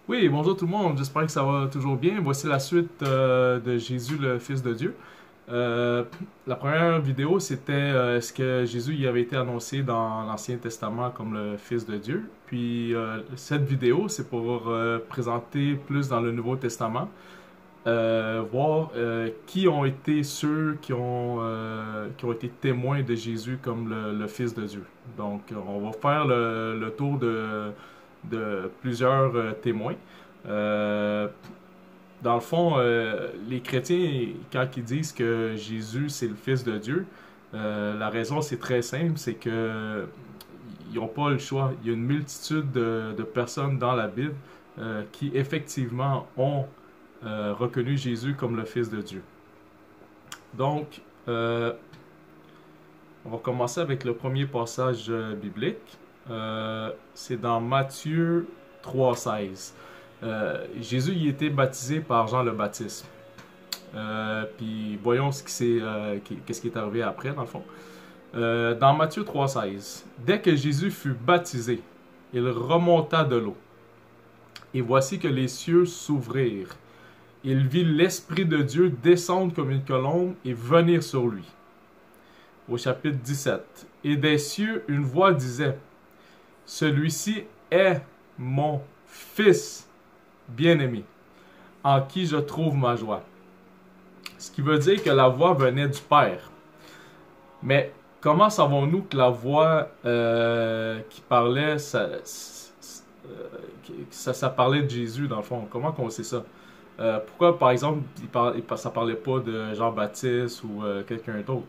Oui, bonjour tout le monde, j'espère que ça va toujours bien. Voici la suite de Jésus, le Fils de Dieu. Euh, la première vidéo, c'était est-ce que Jésus y avait été annoncé dans l'Ancien Testament comme le Fils de Dieu. Puis cette vidéo, c'est pour présenter plus dans le Nouveau Testament, voir qui ont été ceux qui ont été témoins de Jésus comme le Fils de Dieu. Donc, on va faire le tour de plusieurs témoins. Euh, Dans le fond, les chrétiens, quand ils disent que Jésus c'est le Fils de Dieu, la raison c'est très simple, c'est que ils n'ont pas le choix. Il y a une multitude de personnes dans la Bible qui effectivement ont reconnu Jésus comme le Fils de Dieu. Donc, on va commencer avec le premier passage biblique. C'est dans Matthieu 3,16. Jésus y était baptisé par Jean le Baptiste. Puis voyons qu'est-ce qui est arrivé après, dans le fond. Dans Matthieu 3,16, dès que Jésus fut baptisé, il remonta de l'eau. Et voici que les cieux s'ouvrirent. Il vit l'Esprit de Dieu descendre comme une colombe et venir sur lui. Au chapitre 17. Et des cieux, une voix disait, celui-ci est mon Fils bien-aimé, en qui je trouve ma joie. Ce qui veut dire que la voix venait du Père. Mais comment savons-nous que la voix qui parlait, ça parlait de Jésus dans le fond? Comment qu'on sait ça? Pourquoi, par exemple, ça parlait pas de Jean-Baptiste ou quelqu'un d'autre?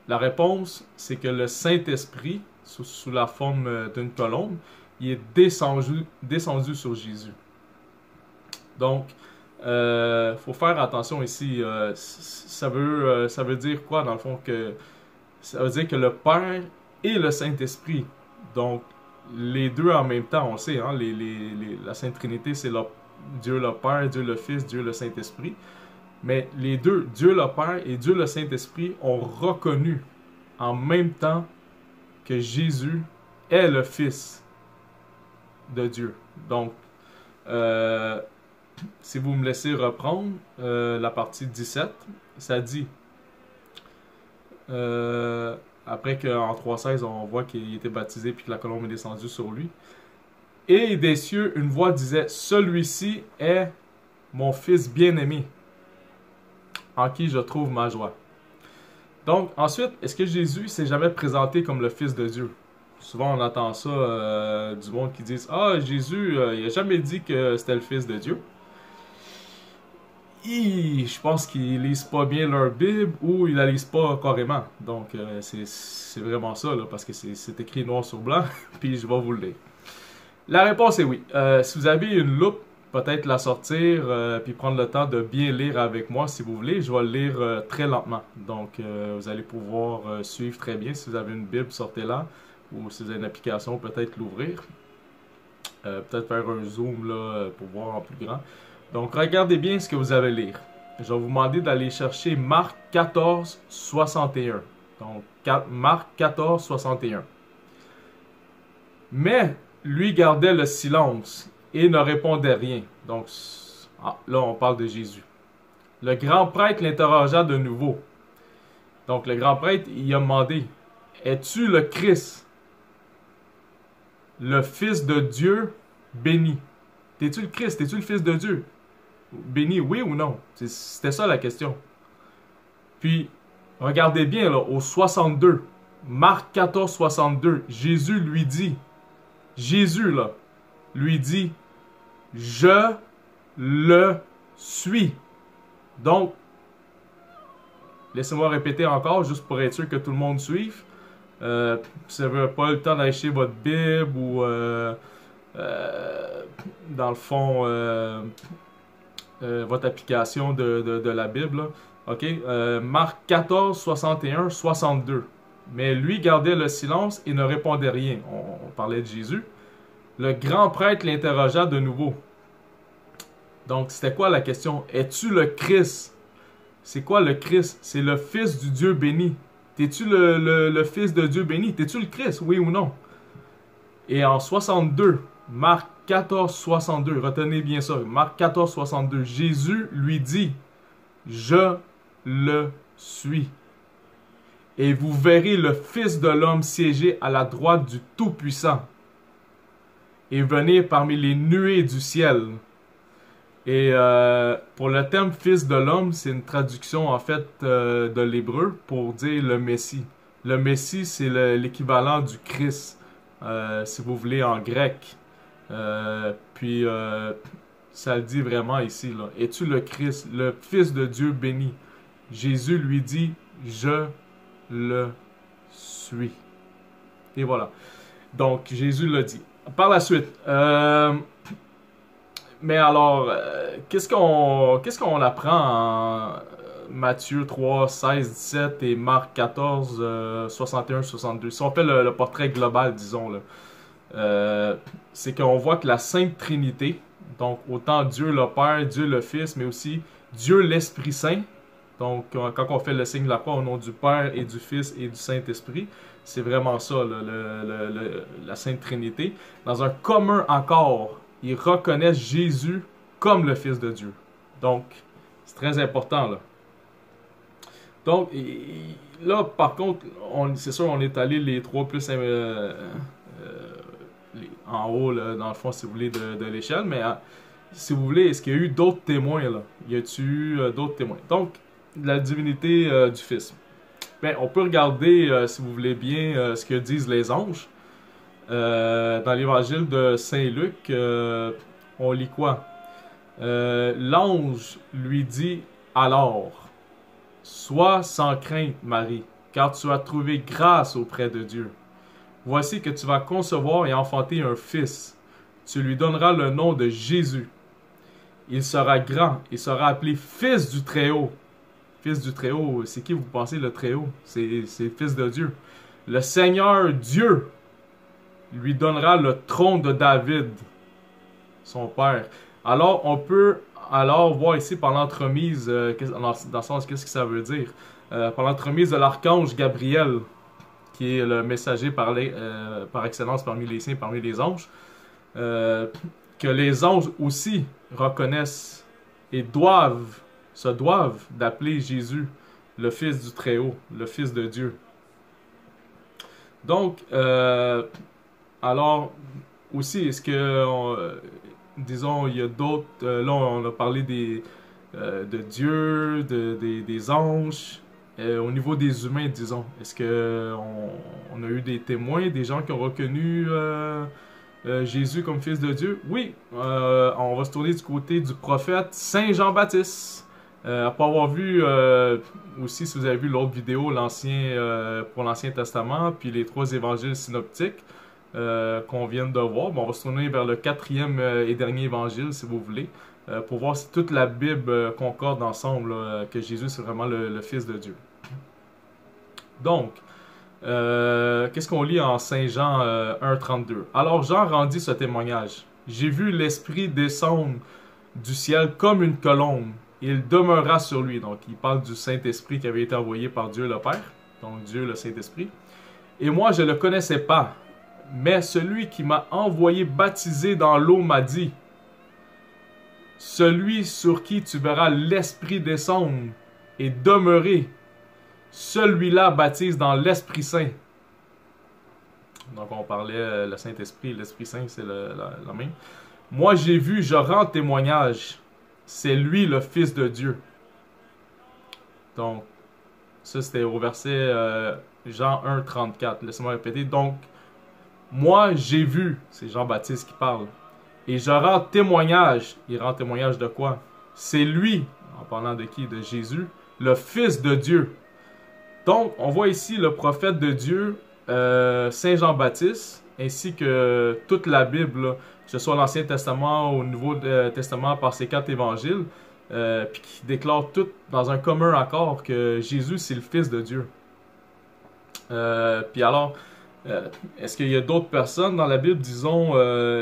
La réponse, c'est que le Saint-Esprit, sous la forme d'une colombe, il est descendu sur Jésus. Donc, faut faire attention ici. Ça veut dire quoi, dans le fond? Ça veut dire que le Père et le Saint-Esprit, donc les deux en même temps, on sait, hein, la Sainte Trinité, c'est Dieu le Père, Dieu le Fils, Dieu le Saint-Esprit. Mais les deux, Dieu le Père et Dieu le Saint-Esprit, ont reconnu en même temps que Jésus est le Fils de Dieu. Donc, si vous me laissez reprendre la partie 17, ça dit, après qu'en 3,16, on voit qu'il était baptisé puis que la colombe est descendue sur lui. Et des cieux, une voix disait, celui-ci est mon Fils bien-aimé, en qui je trouve ma joie. Donc, ensuite, est-ce que Jésus s'est jamais présenté comme le Fils de Dieu? Souvent, on entend ça du monde qui disent « Ah, Jésus, il n'a jamais dit que c'était le Fils de Dieu. » Je pense qu'ils lisent pas bien leur Bible ou ils la lisent pas carrément. Donc, c'est vraiment ça, là, parce que c'est écrit noir sur blanc, puis je vais vous le lire. La réponse est oui. Si vous avez une loupe, peut-être la sortir, puis prendre le temps de bien lire avec moi si vous voulez. Je vais le lire très lentement. Donc, vous allez pouvoir suivre très bien. Si vous avez une Bible, sortez-la. Ou si vous avez une application, peut-être l'ouvrir. Peut-être faire un zoom là, pour voir en plus grand. Donc, regardez bien ce que vous avez à lire. Je vais vous demander d'aller chercher Marc 14, 61. Donc, Marc 14, 61. Mais lui gardait le silence et ne répondait rien. Donc, là, on parle de Jésus. Le grand prêtre l'interrogea de nouveau. Donc, le grand prêtre, il a demandé, « Es-tu le Christ, le Fils de Dieu béni? » T'es-tu le Christ? T'es-tu le Fils de Dieu? Béni, oui ou non? C'était ça la question. Puis, regardez bien, là, au 62, Marc 14, 62, Jésus, lui dit, « Je le suis. » Donc, laissez-moi répéter encore, juste pour être sûr que tout le monde suive. Si vous n'avez pas le temps d'acheter votre Bible ou, dans le fond, votre application de la Bible, là. OK? Marc 14, 61, 62. Mais lui gardait le silence et ne répondait rien. On parlait de Jésus. Le grand prêtre l'interrogea de nouveau. Donc, c'était quoi la question? Es-tu le Christ? C'est quoi le Christ? C'est le Fils du Dieu béni. T'es-tu le Fils de Dieu béni? T'es-tu le Christ? Oui ou non? Et en 62, Marc 14, 62, retenez bien ça, Marc 14, 62, Jésus lui dit, je le suis. Et vous verrez le Fils de l'homme siéger à la droite du Tout-Puissant et venir parmi les nuées du ciel. Et pour le terme Fils de l'homme, c'est une traduction en fait de l'hébreu pour dire le Messie. Le Messie, c'est l'équivalent du Christ, si vous voulez, en grec. Puis ça le dit vraiment ici, là. Es-tu le Christ, le Fils de Dieu béni? Jésus lui dit, je le suis. Et voilà. Donc, Jésus l'a dit. Par la suite, mais alors, qu'est-ce qu'on apprend en Matthieu 3, 16, 17 et Marc 14, 61, 62? Si on fait le portrait global, disons, là, c'est qu'on voit que la Sainte Trinité, donc autant Dieu le Père, Dieu le Fils, mais aussi Dieu l'Esprit Saint. Donc, quand on fait le signe de la croix au nom du Père et du Fils et du Saint-Esprit, c'est vraiment ça, la Sainte Trinité. Dans un commun accord, ils reconnaissent Jésus comme le Fils de Dieu. Donc, c'est très important, là. Donc, là, par contre, c'est sûr, on est allé les trois plus en haut, là, dans le fond, si vous voulez, de l'échelle. Mais si vous voulez, est-ce qu'il y a eu d'autres témoins, là? Y a-t-il eu d'autres témoins? Donc, la divinité du Fils. Ben, on peut regarder, si vous voulez bien, ce que disent les anges. Dans l'évangile de Saint-Luc, on lit quoi? L'ange lui dit alors, sois sans crainte, Marie, car tu as trouvé grâce auprès de Dieu. Voici que tu vas concevoir et enfanter un fils. Tu lui donneras le nom de Jésus. Il sera grand, il sera appelé Fils du Très-Haut. Fils du Très-Haut, c'est qui vous pensez le Très-Haut? C'est le Fils de Dieu. Le Seigneur Dieu lui donnera le trône de David, son père. Alors, on peut voir ici par l'entremise, dans le sens, qu'est-ce que ça veut dire? Par l'entremise de l'archange Gabriel, qui est le messager par excellence parmi les saints, parmi les anges, que les anges aussi reconnaissent et se doivent d'appeler Jésus le Fils du Très-Haut, le Fils de Dieu. Donc, alors, aussi, est-ce que, disons, il y a d'autres, là on a parlé de Dieu, des anges, au niveau des humains, disons, est-ce que on a eu des témoins, des gens qui ont reconnu Jésus comme Fils de Dieu? Oui, on va se tourner du côté du prophète Saint Jean-Baptiste. Après avoir vu aussi, si vous avez vu l'autre vidéo, pour l'Ancien Testament, puis les 3 évangiles synoptiques qu'on vient de voir, bon, on va se tourner vers le 4e et dernier évangile, si vous voulez, pour voir si toute la Bible concorde ensemble, que Jésus c'est vraiment le Fils de Dieu. Donc, qu'est-ce qu'on lit en Saint Jean 1,32? Alors Jean rendit ce témoignage. J'ai vu l'Esprit descendre du ciel comme une colombe. Il demeura sur lui. Donc, il parle du Saint-Esprit qui avait été envoyé par Dieu le Père. Donc, Dieu le Saint-Esprit. Et moi, je ne le connaissais pas. Mais celui qui m'a envoyé baptiser dans l'eau m'a dit, celui sur qui tu verras l'Esprit descendre et demeurer, celui-là baptise dans l'Esprit Saint. Donc, on parlait le Saint-Esprit, l'Esprit Saint, c'est la même. Moi, j'ai vu, je rends témoignage. C'est lui le Fils de Dieu. Donc, ça c'était au verset Jean 1, 34. Laissez-moi répéter. Donc, moi j'ai vu, c'est Jean-Baptiste qui parle. Et je rends témoignage. Il rend témoignage de quoi? C'est lui, en parlant de qui? De Jésus, le Fils de Dieu. Donc, on voit ici le prophète de Dieu, Saint Jean-Baptiste, ainsi que toute la Bible, là, que ce soit l'Ancien Testament ou le Nouveau Testament par ces 4 évangiles, puis qui déclarent tout dans un commun accord que Jésus, c'est le Fils de Dieu. Puis alors, est-ce qu'il y a d'autres personnes dans la Bible, disons,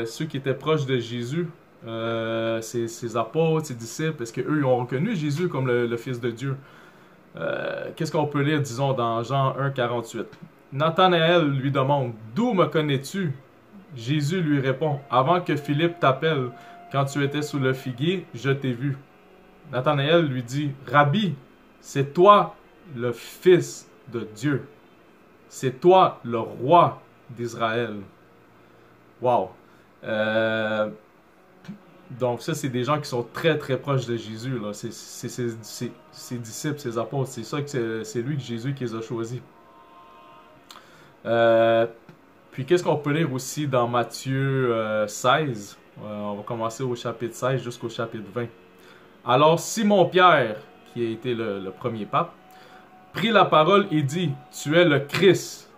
ceux qui étaient proches de Jésus, ses apôtres, ses disciples, est-ce qu'eux ont reconnu Jésus comme le Fils de Dieu? Qu'est-ce qu'on peut lire, disons, dans Jean 1, 48? Nathanaël lui demande, « D'où me connais-tu? » Jésus lui répond, avant que Philippe t'appelle, quand tu étais sous le figuier, je t'ai vu. Nathanaël lui dit, Rabbi, c'est toi le Fils de Dieu. C'est toi le roi d'Israël. Wow. Donc ça, c'est des gens qui sont très très proches de Jésus. C'est ses disciples, ses apôtres. C'est ça que c'est lui, Jésus, qui les a choisis. Puis qu'est-ce qu'on peut lire aussi dans Matthieu 16? On va commencer au chapitre 16 jusqu'au chapitre 20. Alors Simon-Pierre, qui a été le premier pape, prit la parole et dit, tu es le Christ,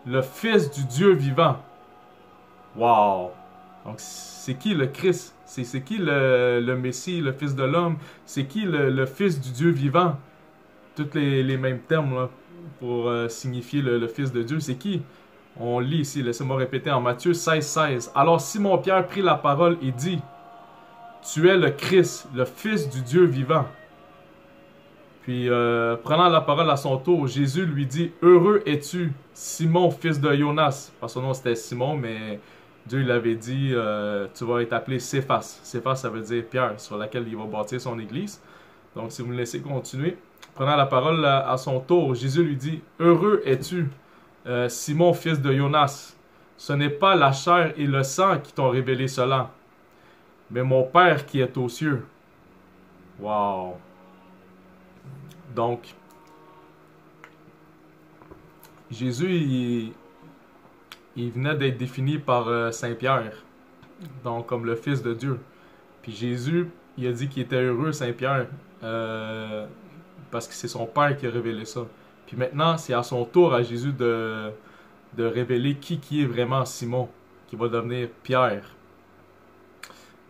le Fils du Dieu vivant. Wow! Donc c'est qui le Christ? C'est qui le Messie, le Fils de l'homme? C'est qui le Fils du Dieu vivant? Tous les mêmes termes là, pour signifier le Fils de Dieu. C'est qui? On lit ici, laissez-moi répéter en Matthieu 16, 16. Alors Simon-Pierre prit la parole et dit, tu es le Christ, le Fils du Dieu vivant. Puis, prenant la parole à son tour, Jésus lui dit, heureux es-tu, Simon, fils de Jonas. Parce que son nom c'était Simon, mais Dieu il avait dit, tu vas être appelé Céphas. Céphas, ça veut dire Pierre, sur laquelle il va bâtir son église. Donc, si vous me laissez continuer, prenant la parole à son tour, Jésus lui dit, heureux es-tu, Simon, fils de Jonas. Ce n'est pas la chair et le sang qui t'ont révélé cela, mais mon Père qui est aux cieux. Wow! Donc, Jésus, il venait d'être défini par Saint Pierre, donc comme le Fils de Dieu. Puis Jésus, il a dit qu'il était heureux, Saint Pierre, parce que c'est son Père qui a révélé ça. Puis maintenant, c'est à son tour à Jésus de révéler qui est vraiment Simon, qui va devenir Pierre.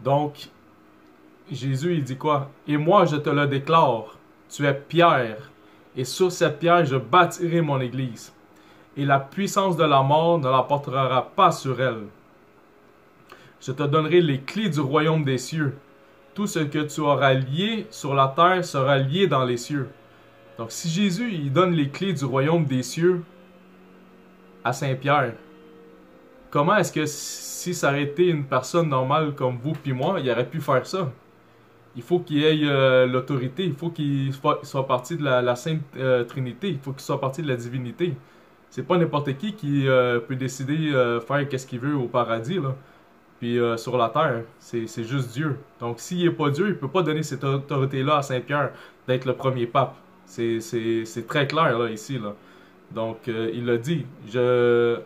Donc, Jésus, il dit quoi? Et moi, je te le déclare, tu es Pierre, et sur cette pierre, je bâtirai mon église, et la puissance de la mort ne l'emportera pas sur elle. Je te donnerai les clés du royaume des cieux. Tout ce que tu auras lié sur la terre sera lié dans les cieux. Donc, si Jésus, il donne les clés du royaume des cieux à Saint-Pierre, comment est-ce que si ça aurait été une personne normale comme vous puis moi, il aurait pu faire ça? Il faut qu'il ait l'autorité, il faut qu'il soit parti de la Sainte Trinité, il faut qu'il soit parti de la divinité. C'est pas n'importe qui peut décider faire qu'est-ce qu'il veut au paradis, là. Puis sur la terre, c'est juste Dieu. Donc s'il n'est pas Dieu, il peut pas donner cette autorité-là à Saint-Pierre d'être le premier pape. C'est très clair là, ici. Là. Donc il a dit, je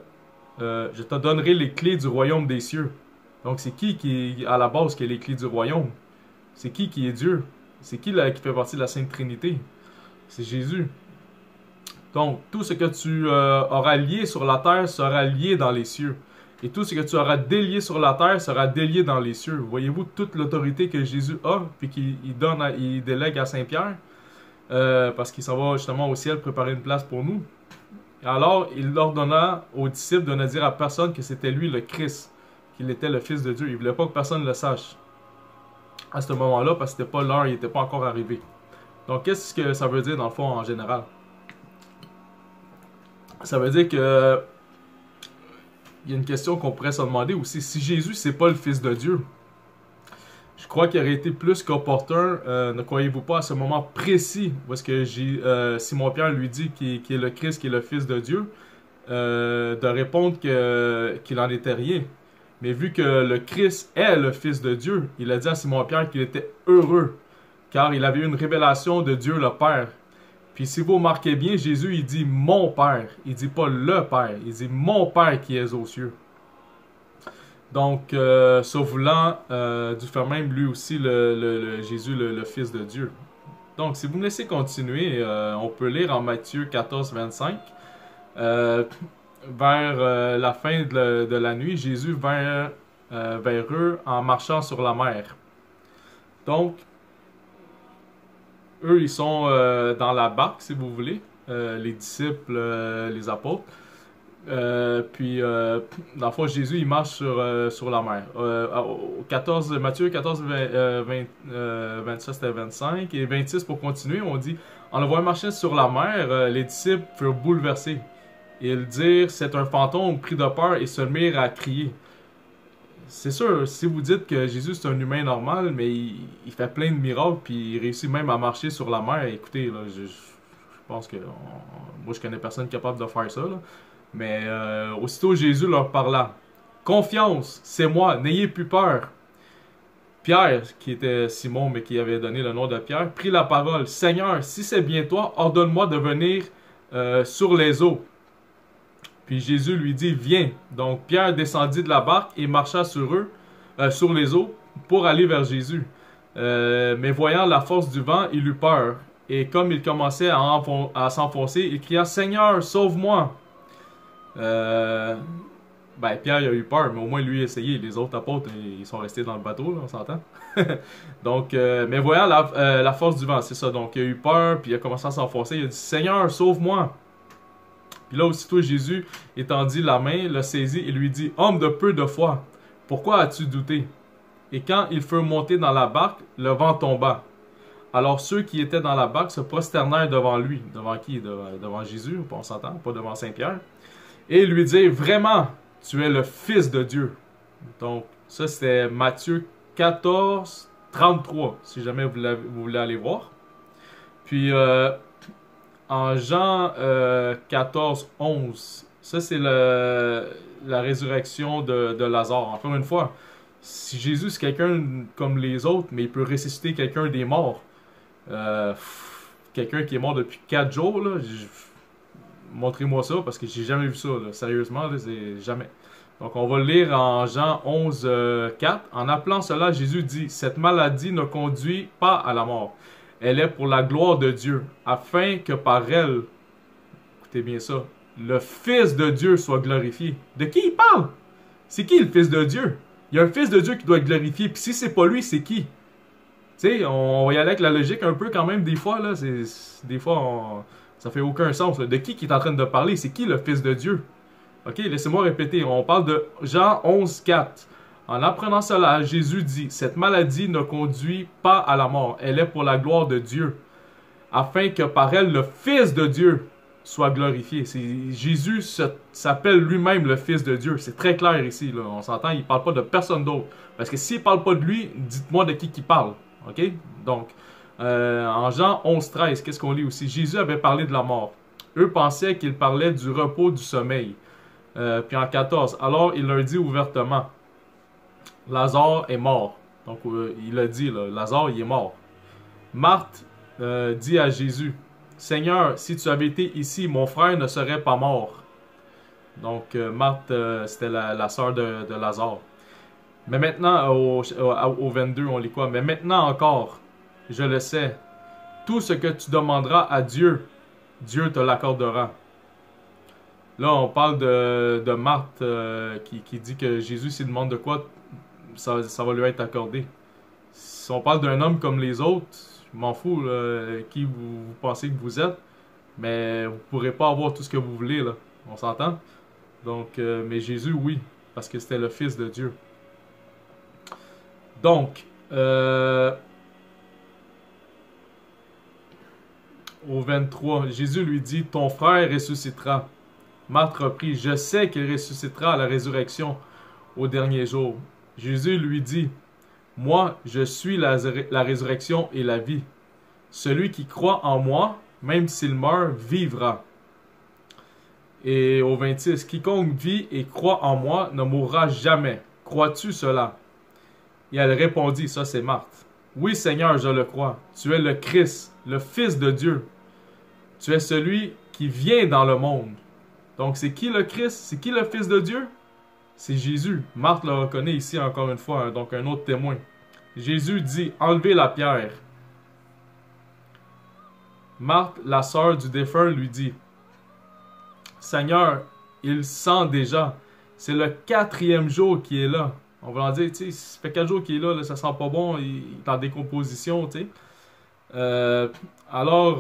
te donnerai les clés du royaume des cieux. Donc c'est qui à la base qui a les clés du royaume? C'est qui est Dieu? C'est qui là, qui fait partie de la Sainte Trinité? C'est Jésus. Donc, tout ce que tu auras lié sur la terre sera lié dans les cieux. Et tout ce que tu auras délié sur la terre sera délié dans les cieux. Voyez-vous toute l'autorité que Jésus a, puis qu'il délègue à Saint-Pierre, parce qu'il s'en va justement au ciel préparer une place pour nous. Alors, il ordonna aux disciples de ne dire à personne que c'était lui le Christ, qu'il était le Fils de Dieu. Il ne voulait pas que personne le sache à ce moment-là, parce que c'était pas l'heure, il n'était pas encore arrivé. Donc, qu'est-ce que ça veut dire dans le fond en général? Ça veut dire que il y a une question qu'on pourrait se demander aussi. Si Jésus, c'est pas le Fils de Dieu, je crois qu'il aurait été plus qu'opportun, ne croyez-vous pas, à ce moment précis, où est-ce que Simon-Pierre lui dit qu'il est le Christ, qu'il est le Fils de Dieu, de répondre qu'il en était rien. Mais vu que le Christ est le Fils de Dieu, il a dit à Simon-Pierre qu'il était heureux, car il avait eu une révélation de Dieu le Père. Puis si vous remarquez bien, Jésus, il dit « mon Père ». Il dit pas « le Père », il dit « mon Père qui est aux cieux ». Donc, ce voulant du fait même, lui aussi, Jésus, le Fils de Dieu. Donc, si vous me laissez continuer, on peut lire en Matthieu 14, 25. Vers la fin de la nuit, Jésus vint vers eux en marchant sur la mer. Donc, eux, ils sont dans la barque, si vous voulez, les disciples, les apôtres. Puis, dans le fond, Jésus, il marche sur la mer. Matthieu 14, 27, c'était 25. Et 26, pour continuer, on dit, en le voyant marcher sur la mer, les disciples furent bouleversés. Ils dirent, c'est un fantôme, pris de peur, et se mirent à crier. C'est sûr, si vous dites que Jésus c'est un humain normal, mais il fait plein de miracles, puis il réussit même à marcher sur la mer, écoutez, là, je pense que moi je connais personne capable de faire ça, là. Mais aussitôt Jésus leur parla. Confiance, c'est moi, n'ayez plus peur. Pierre, qui était Simon, mais qui avait donné le nom de Pierre, prit la parole. Seigneur, si c'est bien toi, ordonne-moi de venir sur les eaux. Puis Jésus lui dit, viens. Donc Pierre descendit de la barque et marcha sur les eaux, pour aller vers Jésus. Mais voyant la force du vent, il eut peur. Et comme il commençait à s'enfoncer, il cria, Seigneur, sauve-moi. Pierre il a eu peur, mais au moins lui a essayé. Les autres apôtres, ils sont restés dans le bateau, là, on s'entend. Donc, mais voyant la force du vent, c'est ça. Donc, il a eu peur, puis il a commencé à s'enfoncer. Il a dit, Seigneur, sauve-moi. Puis là, aussitôt, Jésus étendit la main, le saisit et lui dit, homme de peu de foi, pourquoi as-tu douté? Et quand ils furent montés dans la barque, le vent tomba. Alors ceux qui étaient dans la barque se prosternèrent devant lui. Devant qui? Devant Jésus, on s'entend, pas devant Saint-Pierre. Et lui dirent, vraiment, tu es le Fils de Dieu. Donc, ça c'était Matthieu 14, 33, si jamais vous voulez aller voir. Puis, en Jean 14, 11, ça c'est la résurrection de Lazare. Encore une fois, si Jésus c'est quelqu'un comme les autres, mais il peut ressusciter quelqu'un des morts. Quelqu'un qui est mort depuis 4 jours, là, montrez-moi ça, parce que j'ai jamais vu ça, là. Sérieusement, là, c'est jamais. Donc on va le lire en Jean 11, 4. En appelant cela, Jésus dit, cette maladie ne conduit pas à la mort. Elle est pour la gloire de Dieu, afin que par elle, écoutez bien ça, le Fils de Dieu soit glorifié. De qui il parle? C'est qui le Fils de Dieu? Il y a un Fils de Dieu qui doit être glorifié, puis si c'est pas lui, c'est qui? Tu sais, on va y aller avec la logique un peu quand même des fois, là. Des fois, ça fait aucun sens, là. De qui est en train de parler? C'est qui le Fils de Dieu? Ok, laissez-moi répéter. On parle de Jean 11, 4. En apprenant cela, Jésus dit, cette maladie ne conduit pas à la mort. Elle est pour la gloire de Dieu, afin que par elle, le Fils de Dieu soit glorifié. Jésus s'appelle lui-même le Fils de Dieu. C'est très clair ici, là. On s'entend, il ne parle pas de personne d'autre. Parce que s'il ne parle pas de lui, dites-moi de qui il parle. OK? Donc, en Jean 11, 13, qu'est-ce qu'on lit aussi? Jésus avait parlé de la mort. Eux pensaient qu'il parlait du repos du sommeil. Puis en 14, alors il leur dit ouvertement, Lazare est mort. Donc, il a dit, là, Lazare, il est mort. Marthe dit à Jésus, Seigneur, si tu avais été ici, mon frère ne serait pas mort. Donc, Marthe, c'était la sœur de Lazare. Mais maintenant, au 22, on lit quoi? Mais maintenant encore, je le sais, tout ce que tu demanderas à Dieu, Dieu te l'accordera. Là, on parle de Marthe qui dit que Jésus, s'il demande de quoi, ça va lui être accordé. Si on parle d'un homme comme les autres, je m'en fous qui vous pensez que vous êtes, mais vous ne pourrez pas avoir tout ce que vous voulez, là. On s'entend? Donc, mais Jésus, oui, parce que c'était le Fils de Dieu. Donc, au 23, Jésus lui dit, ton frère ressuscitera. Marthe reprit, je sais qu'il ressuscitera à la résurrection au dernier jour. Jésus lui dit, moi, je suis la résurrection et la vie. Celui qui croit en moi, même s'il meurt, vivra. Et au 26, quiconque vit et croit en moi ne mourra jamais. Crois-tu cela? Et elle répondit, ça c'est Marthe. Oui Seigneur, je le crois. Tu es le Christ, le Fils de Dieu. Tu es celui qui vient dans le monde. Donc c'est qui le Christ? C'est qui le Fils de Dieu? C'est Jésus. Marthe le reconnaît ici encore une fois, hein, donc un autre témoin. Jésus dit, enlevez la pierre. Marthe, la sœur du défunt, lui dit, Seigneur, il sent déjà. C'est le 4e jour qu'il est là. On va en dire, tu sais, ça fait 4 jours qu'il est là, ça sent pas bon, il est en décomposition, tu sais. Alors,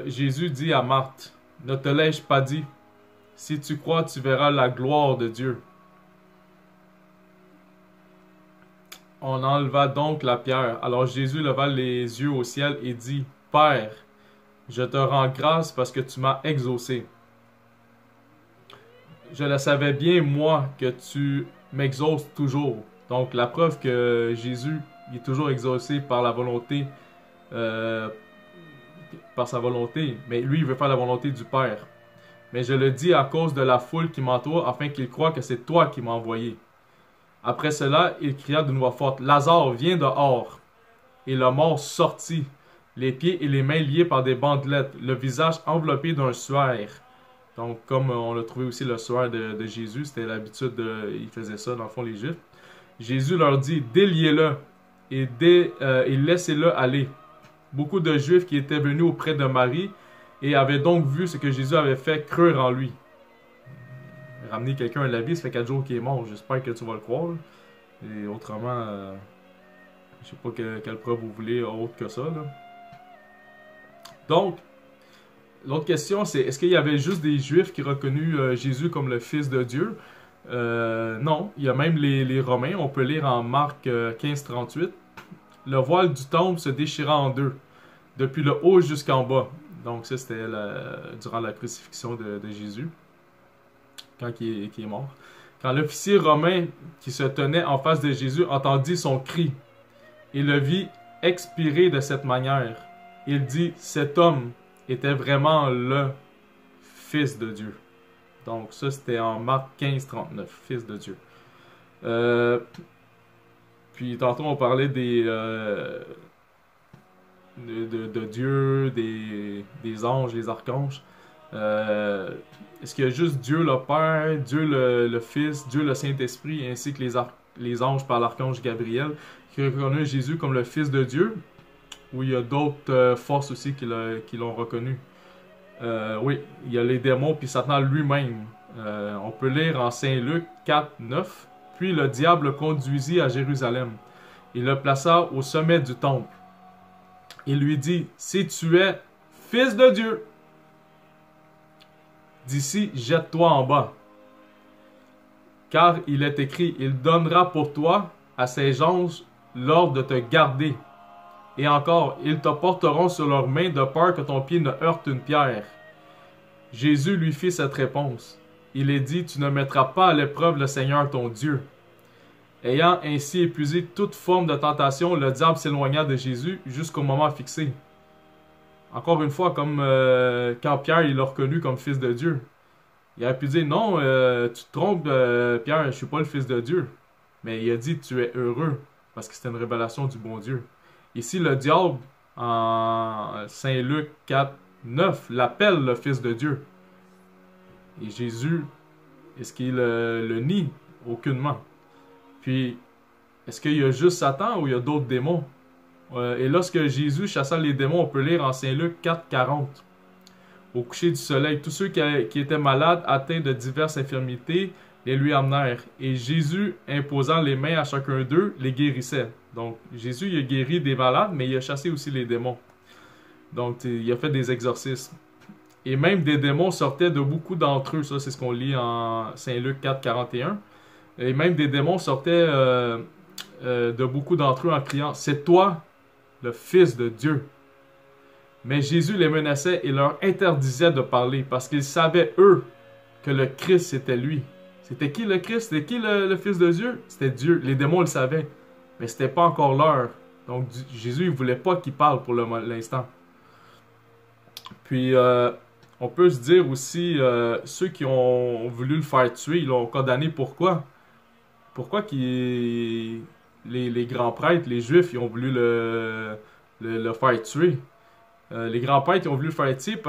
Jésus dit à Marthe, ne te l'ai-je pas dit? Si tu crois, tu verras la gloire de Dieu. On enleva donc la pierre. Alors Jésus leva les yeux au ciel et dit, Père, je te rends grâce parce que tu m'as exaucé. je le savais bien, moi, que tu m'exauces toujours. Donc, la preuve que Jésus il est toujours exaucé par la volonté, euh, par sa volonté, mais lui, il veut faire la volonté du Père. Mais je le dis à cause de la foule qui m'entoure, afin qu'il croie que c'est toi qui m'as envoyé. Après cela, il cria d'une voix forte, Lazare, viens dehors. Et le mort sortit, les pieds et les mains liés par des bandelettes, le visage enveloppé d'un suaire. Donc, comme on l'a trouvé aussi le suaire de Jésus, c'était l'habitude, il faisait ça dans le fond les Juifs. Jésus leur dit, déliez-le et laissez-le aller. Beaucoup de Juifs qui étaient venus auprès de Marie et avaient donc vu ce que Jésus avait fait crurent en lui. Ramener quelqu'un à la vie, ça fait 4 jours qu'il est mort. J'espère que tu vas le croire. Et autrement, je sais pas quelle preuve vous voulez autre que ça. Là. Donc, l'autre question, c'est est-ce qu'il y avait juste des Juifs qui reconnurent Jésus comme le Fils de Dieu? Non, il y a même les Romains. On peut lire en Marc 15-38. Le voile du temple se déchira en deux, depuis le haut jusqu'en bas. Donc ça, c'était durant la crucifixion de Jésus, quand il est mort. Quand l'officier romain qui se tenait en face de Jésus entendit son cri et le vit expirer de cette manière, il dit, cet homme était vraiment le Fils de Dieu. Donc ça, c'était en Marc 15-39, Fils de Dieu. Puis tantôt, on parlait de Dieu, des anges, des archanges. Est-ce qu'il y a juste Dieu le Père, Dieu le Fils, Dieu le Saint-Esprit, ainsi que les anges par l'archange Gabriel, qui reconnaissent Jésus comme le Fils de Dieu? Ou il y a d'autres forces aussi qui l'ont reconnu? Oui, il y a les démons, puis Satan lui-même. On peut lire en Saint Luc 4-9. Puis le diable le conduisit à Jérusalem. Il le plaça au sommet du temple. Il lui dit, si tu es Fils de Dieu, d'ici jette-toi en bas. Car il est écrit, il donnera pour toi à ses anges l'ordre de te garder. Et encore, ils te porteront sur leurs mains de peur que ton pied ne heurte une pierre. Jésus lui fit cette réponse. Il est dit, tu ne mettras pas à l'épreuve le Seigneur ton Dieu. Ayant ainsi épuisé toute forme de tentation, le diable s'éloigna de Jésus jusqu'au moment fixé. Encore une fois, comme quand Pierre il l'a reconnu comme fils de Dieu. Il aurait pu dire, non, tu te trompes, Pierre, je ne suis pas le fils de Dieu. Mais il a dit, tu es heureux, parce que c'était une révélation du bon Dieu. Ici, le diable, en Saint Luc 4-9, l'appelle le fils de Dieu. Et Jésus, est-ce qu'il le nie? Aucunement. Puis, est-ce qu'il y a juste Satan ou il y a d'autres démons? Et lorsque Jésus chassa les démons, on peut lire en Saint Luc 4-40. Au coucher du soleil, tous ceux qui étaient malades, atteints de diverses infirmités, les lui amenèrent. Et Jésus, imposant les mains à chacun d'eux, les guérissait. Donc, Jésus, il a guéri des malades, mais il a chassé aussi les démons. Donc, il a fait des exorcismes. Et même des démons sortaient de beaucoup d'entre eux. Ça, c'est ce qu'on lit en Saint Luc 4-41. Et même des démons sortaient de beaucoup d'entre eux en criant « C'est toi, le Fils de Dieu ». Mais Jésus les menaçait et leur interdisait de parler parce qu'ils savaient, eux, que le Christ, c'était lui. C'était qui le Christ? C'était qui le Fils de Dieu? C'était Dieu. Les démons le savaient. Mais c'était pas encore l'heure. Donc Jésus, il voulait pas qu'ils parlent pour l'instant. Puis, on peut se dire aussi, ceux qui ont voulu le faire tuer, ils l'ont condamné. Pourquoi? Pourquoi les grands prêtres, les Juifs, ils ont voulu le faire tuer? Les grands prêtres, ils ont voulu le faire tuer,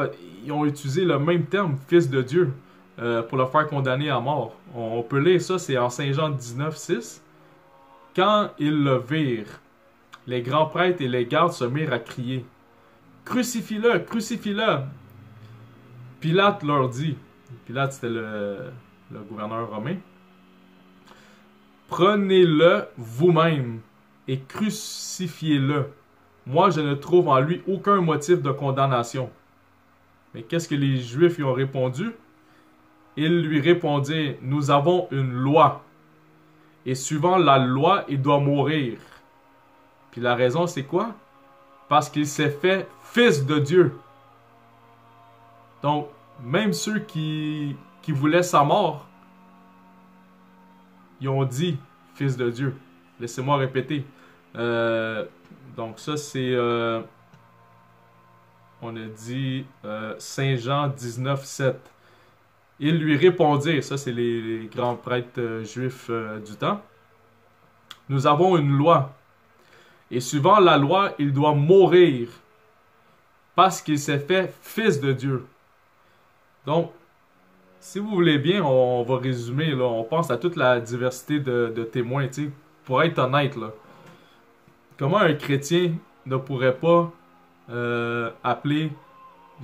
ils ont utilisé le même terme, Fils de Dieu, pour le faire condamner à mort. On peut lire ça, c'est en Saint Jean 19-6. Quand ils le virent, les grands prêtres et les gardes se mirent à crier, « Crucifie-le! Crucifie-le! » Pilate leur dit, Pilate c'était le gouverneur romain, « Prenez-le vous-même et crucifiez-le. Moi, je ne trouve en lui aucun motif de condamnation. » Mais qu'est-ce que les Juifs lui ont répondu? Ils lui répondirent, « Nous avons une loi. Et suivant la loi, il doit mourir. » Puis la raison, c'est quoi? Parce qu'il s'est fait fils de Dieu. Donc, même ceux qui voulaient sa mort, ils ont dit Fils de Dieu. Laissez-moi répéter. Donc ça, c'est... on a dit Saint Jean 19, 7. Ils lui répondirent, ça c'est les grands prêtres juifs du temps. Nous avons une loi. Et suivant la loi, il doit mourir parce qu'il s'est fait fils de Dieu. Donc, si vous voulez bien, on va résumer. Là, on pense à toute la diversité de témoins. Tu sais, pour être honnête, là, comment un chrétien ne pourrait pas appeler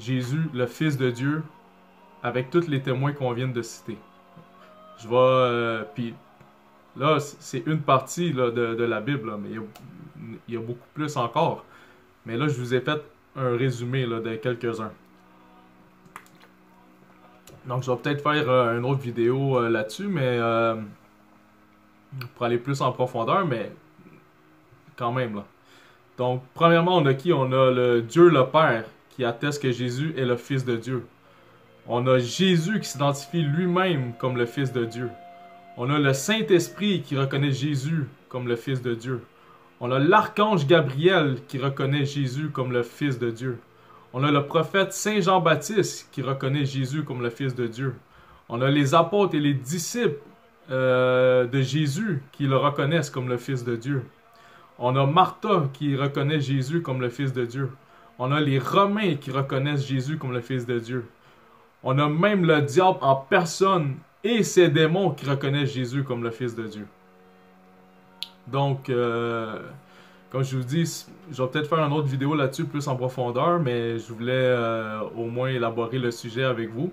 Jésus le Fils de Dieu avec tous les témoins qu'on vient de citer? Je vais... puis là, c'est une partie là, de la Bible, là, mais il y a beaucoup plus encore. Mais là, je vous ai fait un résumé là, de quelques-uns. Donc, je vais peut-être faire une autre vidéo là-dessus, mais pour aller plus en profondeur, mais quand même, là. Donc, premièrement, on a qui? On a le Dieu le Père qui atteste que Jésus est le Fils de Dieu. On a Jésus qui s'identifie lui-même comme le Fils de Dieu. On a le Saint-Esprit qui reconnaît Jésus comme le Fils de Dieu. On a l'archange Gabriel qui reconnaît Jésus comme le Fils de Dieu. On a le prophète Saint Jean-Baptiste qui reconnaît Jésus comme le Fils de Dieu. On a les apôtres et les disciples de Jésus qui le reconnaissent comme le Fils de Dieu. On a Martha qui reconnaît Jésus comme le Fils de Dieu. On a les Romains qui reconnaissent Jésus comme le Fils de Dieu. On a même le diable en personne et ses démons qui reconnaissent Jésus comme le Fils de Dieu. Donc, comme je vous dis, je vais peut-être faire une autre vidéo là-dessus plus en profondeur, mais je voulais au moins élaborer le sujet avec vous.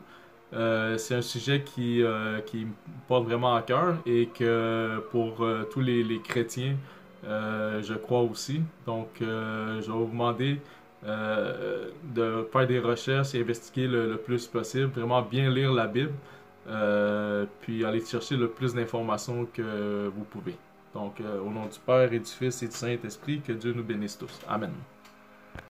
C'est un sujet qui me porte vraiment à cœur et que pour tous les chrétiens, je crois aussi. Donc, je vais vous demander de faire des recherches et investiguer le plus possible, vraiment bien lire la Bible, puis aller chercher le plus d'informations que vous pouvez. Donc, au nom du Père et du Fils et du Saint-Esprit, que Dieu nous bénisse tous. Amen.